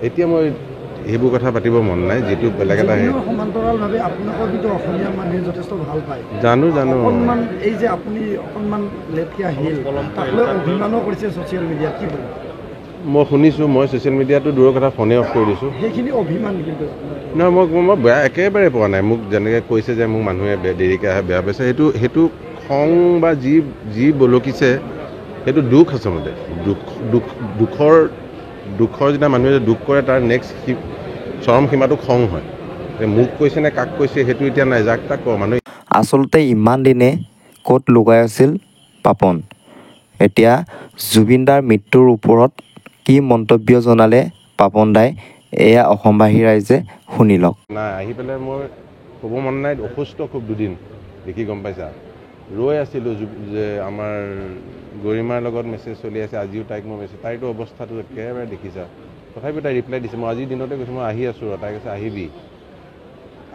এতিয়া মই এইবোৰ কথা পাতিব মন নাই, যেটো বেলেগ এটা সমান্তৰালভাৱে আপোনালোকৰ কিন্তু অসমীয়া মানুহে যথেষ্ট ভাল পায়। জানো অকণমান এই যে আপুনি অকণমান লেটকে আহিল, তাকলৈ অভিমানো কৰিছে ছ'চিয়েল মিডিয়াত, কি হ'ব? মই শুনিছোঁ, মই ছ'চিয়েল মিডিয়াটো দূৰৰ কথা ফোনে অফ কৰি দিছোঁ। সেইখিনি অভিমান কিন্তু নহয়, মই বেয়া একেবাৰে পোৱা নাই। মোক যেনেকৈ কৈছে যে মোক মানুহে দেৰিকৈ আহে বেয়া পাইছে, সেইটো খং বা যি বলকিছে সেইটো দুখ আচলতে। দুখৰ যেতিয়া মানুহে দুখ কৰে তাৰ নেক্সট চৰম সীমাটো খং হয়। মোক কৈছে নে কাক কৈছে সেইটো এতিয়া নাই, যাক তাক কওঁ মানুহে। আচলতে ইমান দিনে ক'ত লুকাই আছিল পাপন? এতিয়া জুবিন দাৰ মৃত্যুৰ ওপৰত কি মন্তব্য জনালে পাপন দাই, এয়া অসমবাসী ৰাইজে শুনি লওক। নাই, আহি পেলাই মই ক'ব মন নাই, অসুস্থ খুব দুদিন দেখি গম পাইছা। ৰৈ আছিলোঁ যে আমাৰ গৰিমাৰ লগত মেছেজ চলি আছে, আজিও তাইক মই মেছেজ, তাইৰতো অৱস্থাটো একেবাৰে দেখিছা। তথাপিও তাই ৰিপ্লাই দিছে, মই আজিৰ দিনতে কৈছোঁ মই আহি আছোঁ, তাই কৈছে আহিবি,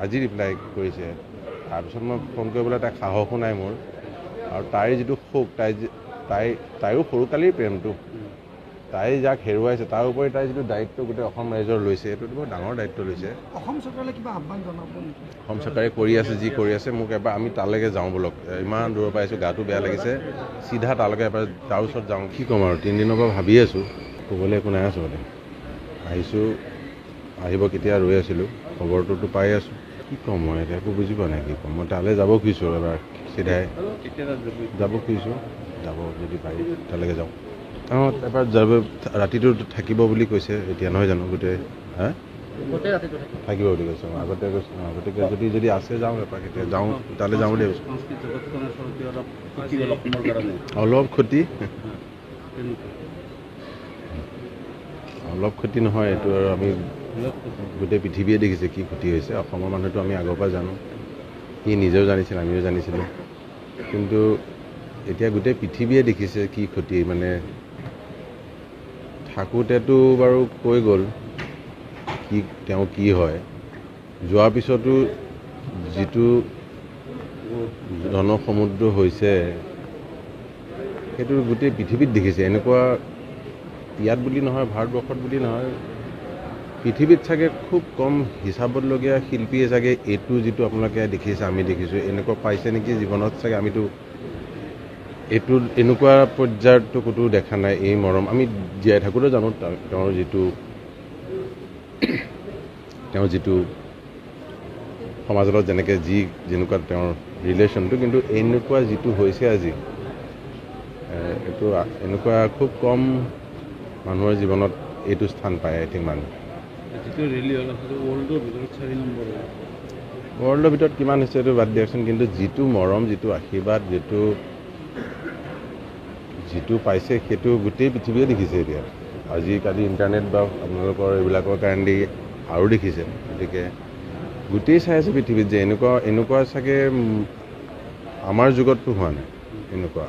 আজি ৰিপ্লাই কৰিছে। তাৰপিছত মই ফোন কৰিবলৈ তাইক সাহসো নাই মোৰ। আৰু তাইৰ যিটো শোক, তাইৰো সৰুকালিৰ প্ৰেমটো, তাই যাক হেৰুৱাইছে তাৰ উপৰি তাই যিটো দায়িত্ব গোটেই অসম ৰাইজৰ লৈছে, এইটোতো বৰ ডাঙৰ দায়িত্ব লৈছে। অসম চৰকাৰে কিবা আহ্বান জনাব নেকি? অসম চৰকাৰে কৰি আছে যি কৰি আছে, মোক এবাৰ আমি তালৈকে যাওঁ বলক। ইমান দূৰৰ পৰা আহিছোঁ, গাটো বেয়া লাগিছে, চিধা তালৈকে এবাৰ তাৰ ওচৰত যাওঁ। কি ক'ম আৰু, 3 দিনৰ পৰা ভাবি আছোঁ, ক'বলৈ একো নাই আচলতে। আহিছোঁ, আহিব কেতিয়া ৰৈ আছিলোঁ, খবৰটোতো পাই আছোঁ। কি ক'ম মই এতিয়া একো বুজি পোৱা নাই কি ক'ম। মই তালৈ যাব খুজিছোঁ, এবাৰ চিধাই যাব খুজিছোঁ, যাব যদি পাৰি তালৈকে যাওঁ। অঁ, এবাৰ যাব, ৰাতিটো থাকিব বুলি কৈছে এতিয়া, নহয় জানো? গোটেই থাকিব বুলি কৈছে। আগতে যদি আছে যাওঁ এপাক, এতিয়া যাওঁ তালৈ যাওঁ বুলি ভাবিছোঁ। অলপ ক্ষতি নহয়, এইটো আৰু আমি গোটেই পৃথিৱীয়ে দেখিছে কি ক্ষতি হৈছে। অসমৰ মানুহটো আমি আগৰ পৰা জানো, সি নিজেও জানিছিল, আমিও জানিছিলোঁ। কিন্তু এতিয়া গোটেই পৃথিৱীয়ে দেখিছে কি ক্ষতি, মানে থাকোঁতেতো বাৰু কৈ গ'ল তেওঁ কি হয়, যোৱাৰ পিছতো যিটো জনসমুদ্ৰ হৈছে সেইটো গোটেই পৃথিৱীত দেখিছে। এনেকুৱা ইয়াত বুলি নহয়, ভাৰতবৰ্ষত বুলি নহয়, পৃথিৱীত চাগে খুব কম হিচাপতলগীয়া শিল্পীয়ে চাগে এইটো যিটো আপোনালোকে দেখিছে, আমি দেখিছোঁ, এনেকুৱা পাইছে নেকি জীৱনত চাগে। আমিতো এনেকুৱা পৰ্যায়তো ক'তো দেখা নাই। এই মৰম আমি জীয়াই থাকোঁতে জানো তেওঁৰ যিটো সমাজৰ লগত যেনেকুৱা তেওঁৰ ৰিলেশ্যনটো, কিন্তু এনেকুৱা যিটো হৈছে আজি, এইটো এনেকুৱা খুব কম মানুহৰ জীৱনত এইটো স্থান পায়। আই থিংক মানুহ ৱৰ্ল্ডৰ ভিতৰত কিমান হৈছে এইটো বাদ দিয়কচোন, কিন্তু যিটো মৰম, যিটো আশীৰ্বাদ, যিটো পাইছে সেইটো গোটেই পৃথিৱীয়ে দেখিছে। এতিয়া আজিকালি ইণ্টাৰনেট বা আপোনালোকৰ এইবিলাকৰ কাৰণে আৰু দেখিছে। গতিকে গোটেই চাই আছে পৃথিৱীত যে এনেকুৱা চাগে আমাৰ যুগততো হোৱা নাই এনেকুৱা,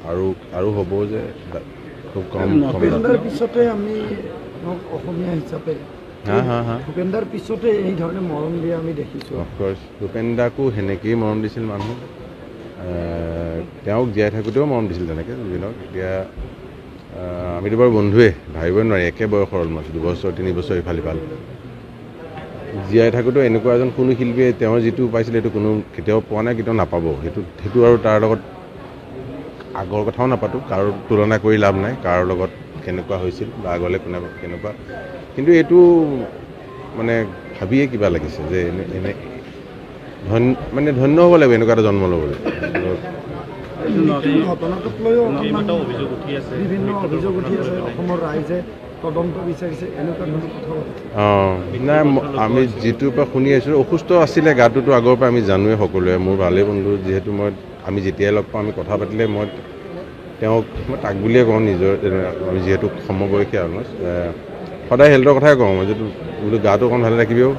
আৰু হ'ব যে খুব কম। ভূপেন্দাৰ পিছতে আমি অসমীয়া হিচাপে ভূপেন্দাৰ পিছতে এই ধৰণে মৰম দিয়া আমি দেখিছোঁ। অফক'ৰ্ছ ভূপেন দাকো সেনেকেই মৰম দিছিল মানুহ, তেওঁক জীয়াই থাকোঁতেও মৰম দিছিল তেনেকৈ জুবিনক। এতিয়া আমিতো বাৰু বন্ধুৱে, ভাবিবই নোৱাৰি, একে বয়সৰ অলমষ্ট 2 বছৰ 3 বছৰ ইফাল সিফাল। জীয়াই থাকোঁতেও এনেকুৱা এজন কোনো শিল্পীয়ে তেওঁ যিটো পাইছিলে সেইটো কোনো কেতিয়াও পোৱা নাই, কেতিয়াও নাপাব। সেইটো আৰু তাৰ লগত আগৰ কথাও নাপাতোঁ, কাৰো তুলনা কৰি লাভ নাই, কাৰো লগত কেনেকুৱা হৈছিল বা আগলৈ কেনেকুৱা। কিন্তু এইটো মানে ভাবিয়ে কিবা লাগিছে যে মানে ধন্য হ'ব লাগিব এনেকুৱা এটা জন্ম ল'বলৈ। ঘটনাটোক লৈও বিভিন্ন অভিযোগ উঠি আছে, অসমৰ ৰাইজে তদন্ত বিচাৰিছে, এনেকুৱা ধৰণৰ কথা। নাই, আমি যিটোৰ পৰা শুনি আহিছিলোঁ, অসুস্থ আছিলে, গাটোতো আগৰ পৰা আমি জানোৱেই সকলোৱে, মোৰ ভালেই বন্ধু। যিহেতু আমি যেতিয়াই লগ পাওঁ, আমি কথা পাতিলে মই তাক বুলিয়ে কওঁ নিজৰ, আমি যিহেতু সমবয়সী অলমষ্ট, সদায় হেল্থৰ কথাই কওঁ। মই যিটো বোলো গাটো অকণ ভালে ৰাখিবিও,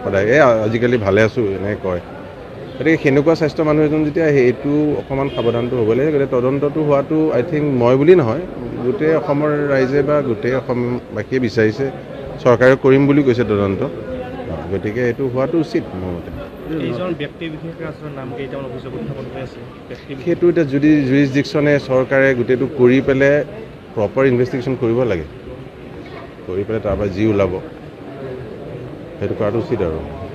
সদায় আজিকালি ভালে আছোঁ এনেকৈ কয়। গতিকে সেনেকুৱা স্বাস্থ্য মানুহ এজন যেতিয়া, সেইটো অকণমান সাৱধানটো হ'ব লাগে। গতিকে তদন্তটো হোৱাটো আই থিংক মই বুলি নহয়, গোটেই অসমৰ ৰাইজে বা গোটেই অসমবাসীয়ে বিচাৰিছে, চৰকাৰে কৰিম বুলি কৈছে তদন্ত। গতিকে এইটো হোৱাটো উচিত মোৰ মতে। সেইটো এতিয়া যদি জুৰিছডিকশ্যনে চৰকাৰে গোটেইটো কৰি পেলাই প্ৰপাৰ ইনভেষ্টিগেশ্যন কৰিব লাগে, কৰি পেলাই তাৰপৰা যি ওলাব সেইটো কৰাটো উচিত আৰু